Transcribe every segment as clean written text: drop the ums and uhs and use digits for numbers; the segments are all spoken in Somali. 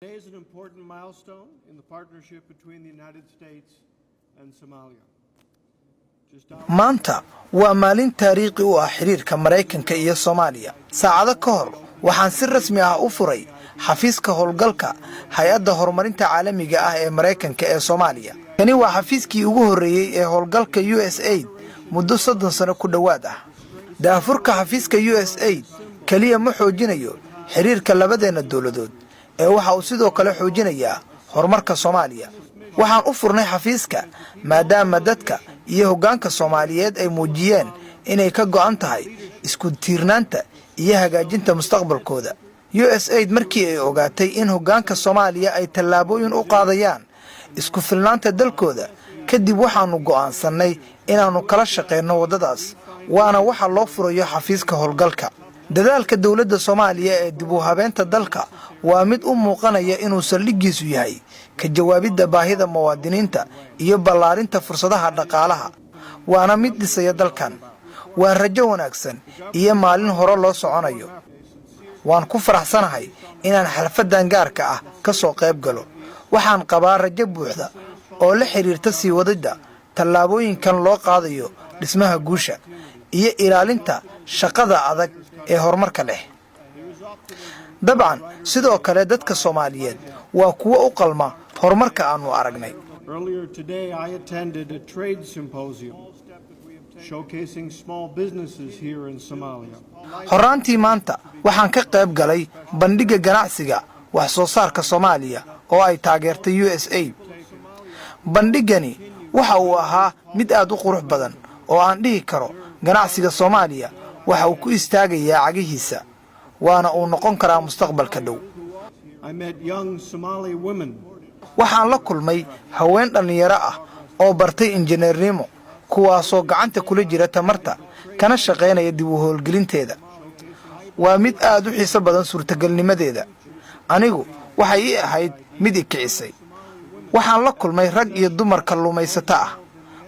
Today is an important milestone in the partnership between the United States and Somalia. maanta waa maalin taariikhi u ah xiriirka Mareykanka iyo Soomaaliya. Saacado ka hor waxaan si rasmi ah u furay xafiiska howlgalka hay'adda horumarinta caalamiga ah ee Mareykanka ee Soomaaliya. Kani waa xafiiskii ugu horeeyay ee howlgalka USAID muddo 30 sano ku dhawaad ah. Daafurka xafiiska USAID kaliya ma xoojinayo xiriirka labadeena dawladood ee waxa uu sidoo kale xoojinayaa horumarka Soomaaliya. waxaan u furnay xafiiska maadaama dadka iyo hoggaanka Soomaaliyeed ay muujiyeen inay ka go'an tahay isku tiirnaanta iyo hagaajinta mustaqbalkooda. USAID markii ay ogaatay in hoggaanka Soomaaliya ay tallaabooyin u qaadayaan isku filnaanta dalkooda kadib waxaanu go'aansanay inaanu kala shaqeyno wadadaas waana waxa loo furayo xafiiska howlgalka. dadaalka dawladda Soomaaliya ee dib u habeynta dalka waa mid u muuqanaya inuu saldhigiisu yahay ka jawaabidda baahida muwaadiniinta iyo ballaarinta fursadaha dhaqaalaha waana mid dhisaya dalkan. waa rajo wanaagsan iyo maalin hore loo soconayo. waan ku faraxsanahay inaan xalfadan gaarka ah ka soo qayb galo. waxaan qabaa rajo buuxda oo la xiriirta sii wadida tallaabooyinkan loo qaadayo dhismaha guusha iyo ilaalinta shaqada adag ee horumarka leh. dabcan sidoo kale dadka Soomaaliyeed waa kuwa u qalma horumarka aanu aragnay. Earlier today I attended a trade symposium showcasing small businesses here in Somalia. horaantii maanta waxaan ka qayb galay bandhigga ganacsiga wax soo saarka Soomaaliya oo ay taageertay USAID. bandhiggani waxa uu ahaa mid aad u qurux badan oo aan dhihi karo ganacsiga Soomaaliya waxa uu ku istaagayaa cagihiisa waana uu noqon karaa mustaqbalka dhow. I met young Somali women. waxaan la kulmay haween dhalinyaro ah oo bartay injineernimo kuwaasoo gacanta kula jira tamarta kana shaqeynaya dib u howlgelinteeda. waa mid aad u xiiso badan suurtagalnimadeeda. anigu waxay ii ahayd mid i kicisay. waxaan la kulmay rag iyo dumar kalluumaysato ah.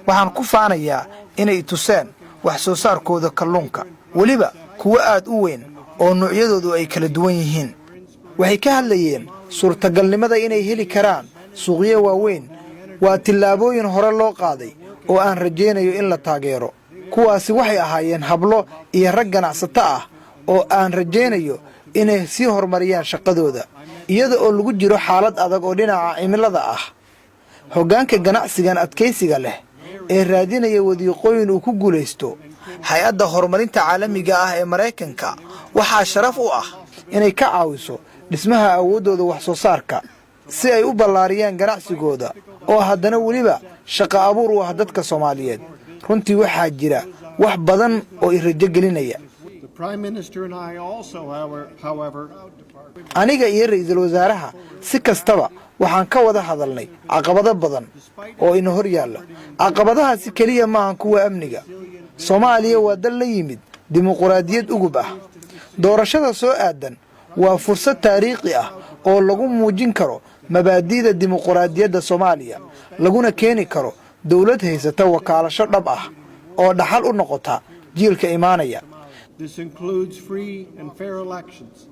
waxaan ku faanayaa inay tuseen wax soo saarkooda kalluunka waliba kuwa aad u weyn oo noocyadoodu ay kala duwan yihiin. waxay ka hadlayeen suurtagalnimada inay heli karaan suuqyo waaweyn. waa tillaabooyin hore loo qaaday oo aan rajaynayo in la taageero. kuwaasi waxay ahaayeen hablo iyo rag ganacsato ah oo aan rajaynayo inay sii horumariyaan shaqadooda iyada oo lagu jiro xaalad adag oo dhinaca cimilada ah. hoggaanka ganacsigan adkaysiga leh ee raadinaya wadiiqooyin uu ku guulaysto hay'adda horumarinta caalamiga ah ee Mareykanka waxaa sharaf u ah inay ka caawiso dhismaha awoodooda wax soo saarka si ay u ballaariyaan ganacsigooda oo haddana waliba shaqo abuur u ah dadka Soomaaliyeed. runtii waxaa jira wax badan oo i rajo gelinaya. The Prime Minister and I also, however, aniga iyo ra'iisul wasaaraha si kastaba waxaan ka wada hadalnay caqabado badan oo ina hor yaalla. caqabadahaasi kaliya maahan kuwa amniga. Soomaaliya waa dal la yimid dimuqraadiyad ugub ah. doorashada soo aadan waa fursad taariikhi ah oo lagu muujin karo mabaadi'da dimuqraadiyadda Soomaaliya laguna keeni karo dawlad haysata wakaalasho dhab ah oo dhaxal u noqota jiilka imaanaya. this includes free and fair elections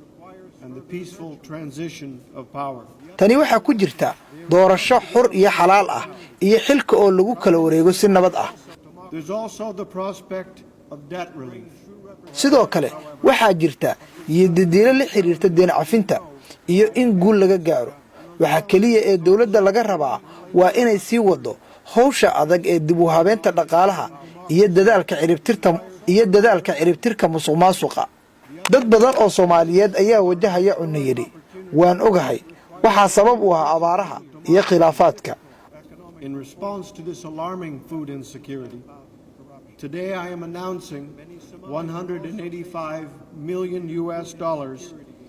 and the peaceful transition of power. tani waxaa ku jirta doorasho xur iyo xalaal ah iyo xilka oo lagu kala wareego si nabad ah. There's also the prospect of debt relief. sidoo kale waxaa jirta yididiilo la xiriirta deen cafinta iyo in guul laga gaaro. waxa kaliya ee dawladda laga rabaa waa inay sii wado hawsha adag ee dib u habeynta dhaqaalaha iyo dadaalka ciribtirka musuqmaasuqa. dad badan oo Soomaaliyeed ayaa wajahaya cunno yari. waan ogahay waxa sabab u ah abaaraha iyo khilaafaadka. In response to this alarming food insecurity, today I am announcing $185 million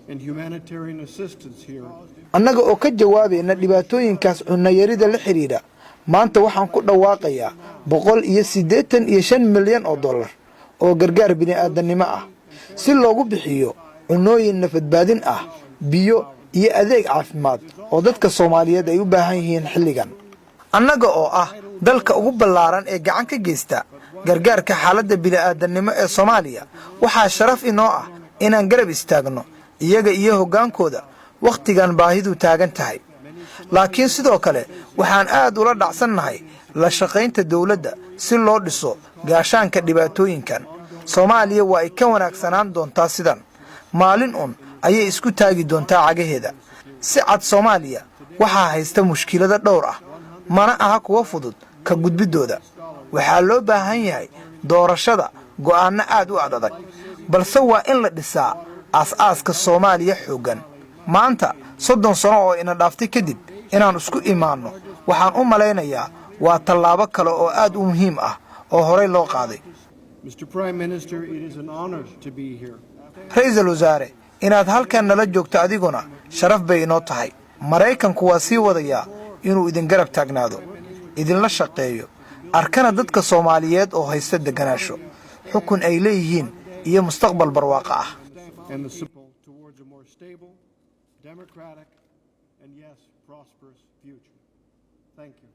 in humanitarian assistance here. annaga oo ka jawaabayna dhibaatooyinkaas cunno yarida la xiriira maanta waxaan ku dhawaaqayaa $185 milyan oo gargaar bini'aadanimo ah si loogu bixiyo cunnooyin nafadbaadin ah, biyo iyo adeeg caafimaad oo dadka Soomaaliyeed ay u baahan yihiin xilligan. annaga oo ah dalka ugu ballaaran ee gacan ka geysta gargaarka xaaladda bini'aadanimo ee Soomaaliya waxaa sharaf inoo ah inaan garab istaagno iyaga iyo hoggaankooda wakhtigan baahidu taagan tahay laakiin sidoo kale waxaan aad ula dhacsannahay la shaqaynta dawladda si loo dhiso gaashaanka dhibaatooyinkan Soomaaliya waa ay ka wanaagsanaan doontaa sidan maalin ayay isku taagi doontaa cagaheeda si cad Soomaaliya waxaa haysta mushkilada dhowr ah mana aha kuwa fudud ka gudbidooda waxaa loo baahan yahay doorashada go'aano aad u adag balse waa in la dhisaa aasaaska Soomaaliya xoogan maanta 30 sano oo ina dhaaftay kadib inaan isku imaano waxaan u maleynayaa waa tallaabo kale oo aad u muhiim ah oo horey loo qaaday Mr. Prime Minister, it is an honor to be here. Ra'iisul Wasaare inaad halkan nala joogto adiguna sharaf bay inoo tahay Mareykanku waa sii wadaya inuu idin garab taagnaado idin la shaqeeyo arkana dadka Soomaaliyeed oo haysta deganaasho xukun ay leeyihiin iyo mustaqbal barwaaqo ah And the support towards a more stable, democratic, and yes, prosperous future. Thank you.